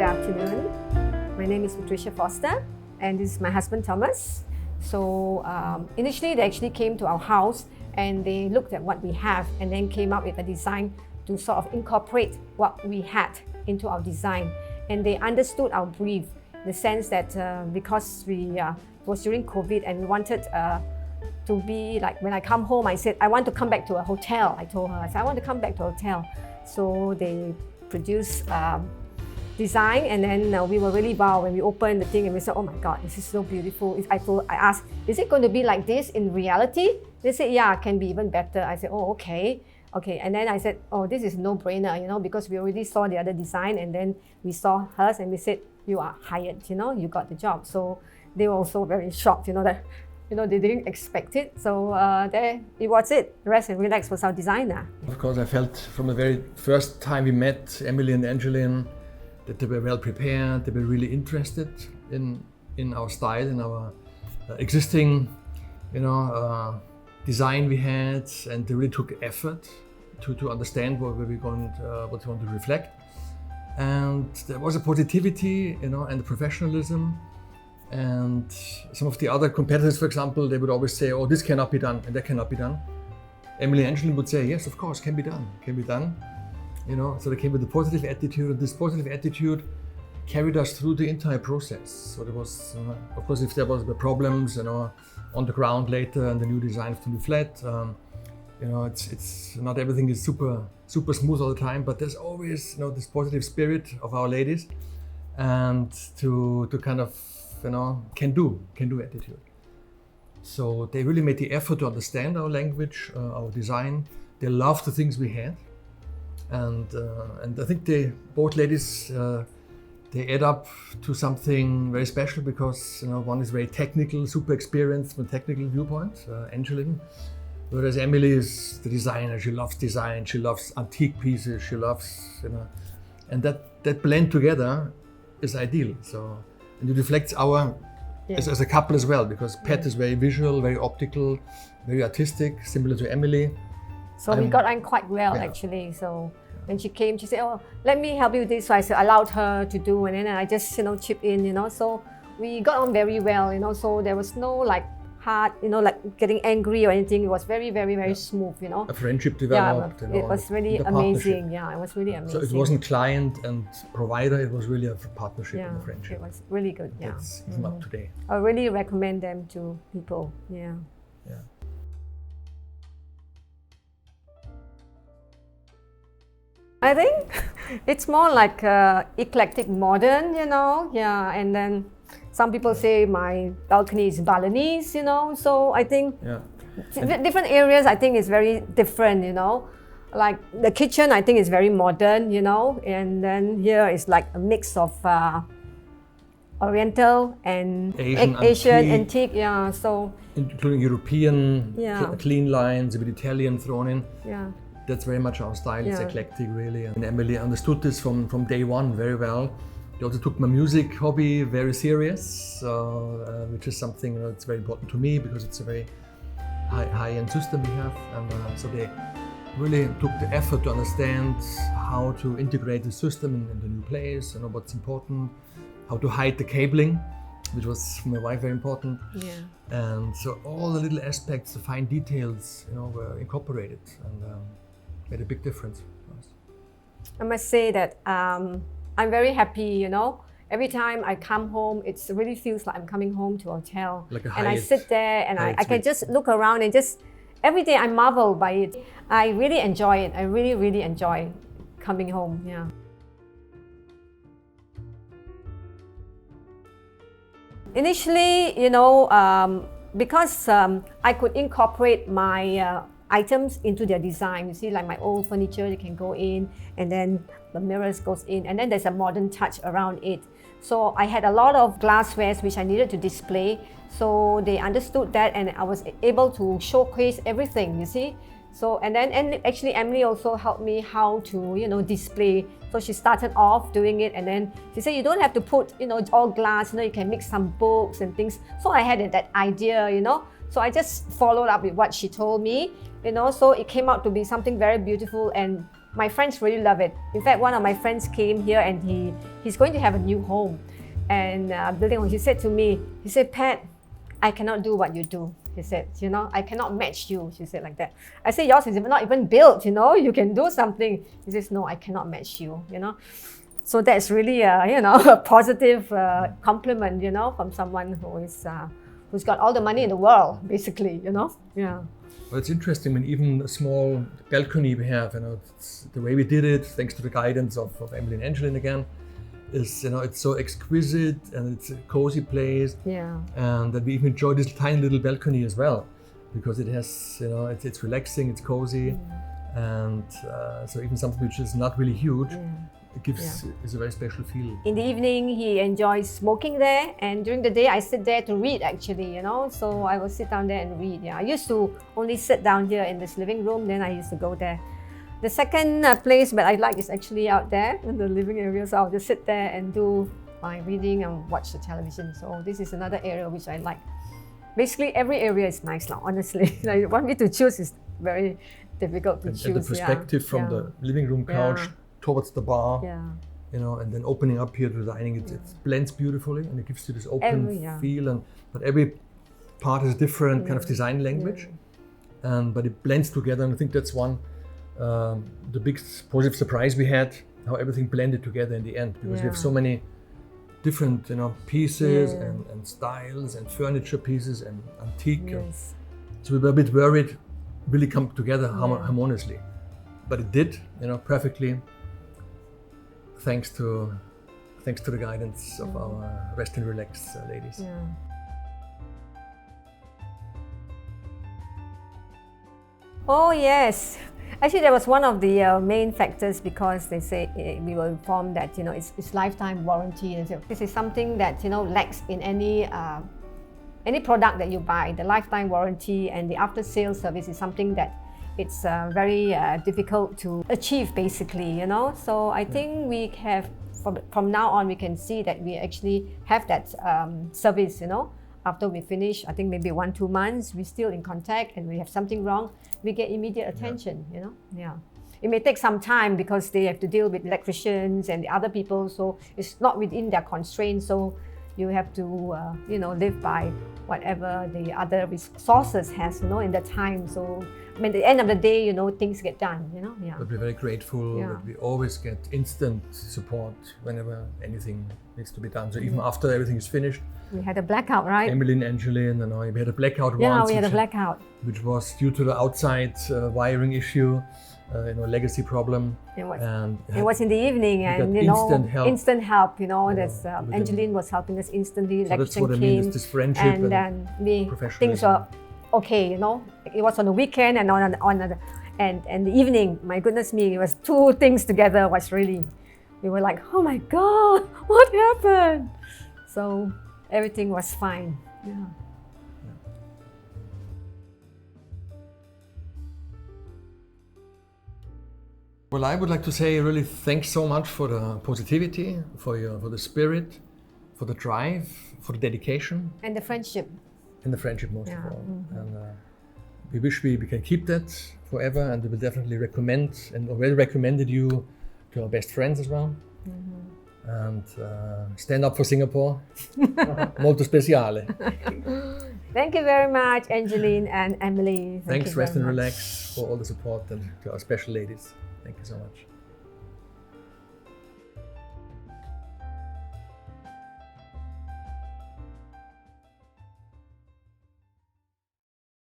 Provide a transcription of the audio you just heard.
Good afternoon. My name is Patricia Foster, and this is my husband Thomas. So initially they actually came to our house and they looked at what we have and then came up with a design to sort of incorporate what we had into our design. And they understood our brief, in the sense that because it was during COVID and we wanted to be like, when I come home, I said, I want to come back to a hotel. I told her, I said, I want to come back to a hotel. So they produced design, and then we were really wow when we opened the thing and we said, oh my God, this is so beautiful. I asked, is it going to be like this in reality? They said, yeah, it can be even better. I said, oh, okay. And then I said, oh, this is no-brainer, because we already saw the other design, and then we saw hers and we said, you are hired, you got the job. So they were also very shocked, that they didn't expect it. So there it was it. Rest and Relax was our designer. Of course, I felt from the very first time we met Emily and Angelyn that they were well prepared, they were really interested in our style, in our existing design we had, and they really took effort to understand what we want to reflect. And there was a positivity, and a professionalism. And some of the other competitors, for example, they would always say, oh, this cannot be done and that cannot be done. Emily and Angelyn would say, yes, of course, can be done. So they came with a positive attitude, and this positive attitude carried us through the entire process. So there was, of course, if there was the problems, on the ground later and the new design of the new flat, it's not everything is super smooth all the time, but there's always, this positive spirit of our ladies, and to kind of, can do attitude. So they really made the effort to understand our language, our design. They loved the things we had. And I think both ladies, they add up to something very special, because one is very technical, super experienced from a technical viewpoint, Angelyn, whereas Emily is the designer. She loves design, she loves antique pieces, she loves, and that blend together is ideal. So, and it reflects our as a couple as well, because Pat is very visual, very optical, very artistic, similar to Emily. So we got on quite well, actually. So when she came, she said, oh, let me help you with this. So I allowed her to do, and then I just, chip in, So we got on very well, So there was no hard, like getting angry or anything. It was very, very, very smooth, A friendship developed. It was really amazing. Yeah, it was really amazing. So it wasn't client and provider, it was really a partnership and a friendship. It was really good, It's even up today. I really recommend them to people, Yeah. I think it's more like eclectic modern, and then some people say my balcony is Balinese, so I think different areas I think is very different, Like the kitchen I think is very modern, and then here is like a mix of oriental and Asian antique, so including European clean lines, a bit Italian thrown in. That's very much our style. It's eclectic, really. And Emily understood this from day one very well. They also took my music hobby very serious, which is something that's very important to me, because it's a very high-end system we have. And so they really took the effort to understand how to integrate the system in the new place, what's important, how to hide the cabling, which was for my wife very important. And so all the little aspects, the fine details, were incorporated, and made a big difference for us. I must say that I'm very happy, Every time I come home, it really feels like I'm coming home to a hotel. Like a and I sit there and I can just look around and just, every day I marvel by it. I really enjoy it. I really, really enjoy coming home, Initially, because I could incorporate my items into their design. You see, like my old furniture, you can go in, and then the mirrors goes in, and then there's a modern touch around it. So I had a lot of glasswares which I needed to display. So they understood that, and I was able to showcase everything, you see. So, and actually Emily also helped me how to, display. So she started off doing it, and then she said, you don't have to put, all glass, you can mix some books and things. So I had that idea, So I just followed up with what she told me, so it came out to be something very beautiful, and my friends really love it. In fact, one of my friends came here and he's going to have a new home. And building home, he said to me, he said, Pat, I cannot do what you do. He said, you know, I cannot match you. She said like that. I said, yours is not even built, you know, you can do something. He says, no, I cannot match you, you know. So that's really a, you know, a positive compliment, you know, from someone who is, who's got all the money in the world, basically, you know. Yeah. Well, it's interesting when even a small balcony we have, you know, the way we did it, thanks to the guidance of Emily and Angelyn again, is, you know, it's so exquisite and it's a cozy place. Yeah. And that we even enjoy this tiny little balcony as well, because it has, you know, it's relaxing, it's cozy, and so even something which is not really huge, it gives is a very special feel. In the evening, he enjoys smoking there, and during the day, I sit there to read actually, you know. So I will sit down there and read. Yeah, I used to only sit down here in this living room. Then I used to go there. The second place that I like is actually out there in the living area. So I'll just sit there and do my reading and watch the television. So this is another area which I like. Basically, every area is nice now, honestly. Like, want me to choose is very difficult to choose. And the perspective from the living room couch towards the bar, you know, and then opening up here to the dining, it blends beautifully and it gives you this open feel. But every part is a different kind of design language, but it blends together. And I think that's one the big positive surprise we had, how everything blended together in the end, because we have so many different, you know, pieces and styles and furniture pieces and antique. So we were a bit worried, really come together harmoniously, but it did, you know, perfectly. Thanks to the guidance of our Rest and Relax ladies. Oh yes. Actually, that was one of the main factors, because they say we were informed that, you know, it's lifetime warranty, and so this is something that, you know, lacks in any product that you buy. The lifetime warranty and the after-sales service is something that it's very difficult to achieve, basically, you know. So I think we have, from now on, we can see that we actually have that service, you know. After we finish, I think maybe 1-2 months, we're still in contact and we have something wrong, we get immediate attention, you know. Yeah. It may take some time because they have to deal with electricians and the other people, so it's not within their constraints. So you have to, you know, live by whatever the other resources has, you know, in the time. So I mean, at the end of the day, you know, things get done, you know. Yeah. But we're very grateful that we always get instant support whenever anything needs to be done. So even after everything is finished. We had a blackout, right? Emily and Angelyn and I, we had a blackout once. Yeah, we had a blackout. Which was due to the outside wiring issue, you know, legacy problem. It was in the evening, and you know, instant help. You know, that's Angelyn was helping us instantly. So that's what I mean, is this friendship and then things were okay. You know, it was on the weekend and and the evening. My goodness me, it was two things together. Was really, we were like, oh my God, what happened? So everything was fine. Yeah. Well, I would like to say really thanks so much for the positivity, for the spirit, for the drive, for the dedication. And the friendship. And the friendship, most of all. And we wish we can keep that forever, and we will definitely recommend and already recommended you to our best friends as well. And stand up for Singapore. Molto speciale. Thank you very much, Angelyn and Emily. Thanks, Rest and Relax, for all the support, and to our special ladies. Thank you so much.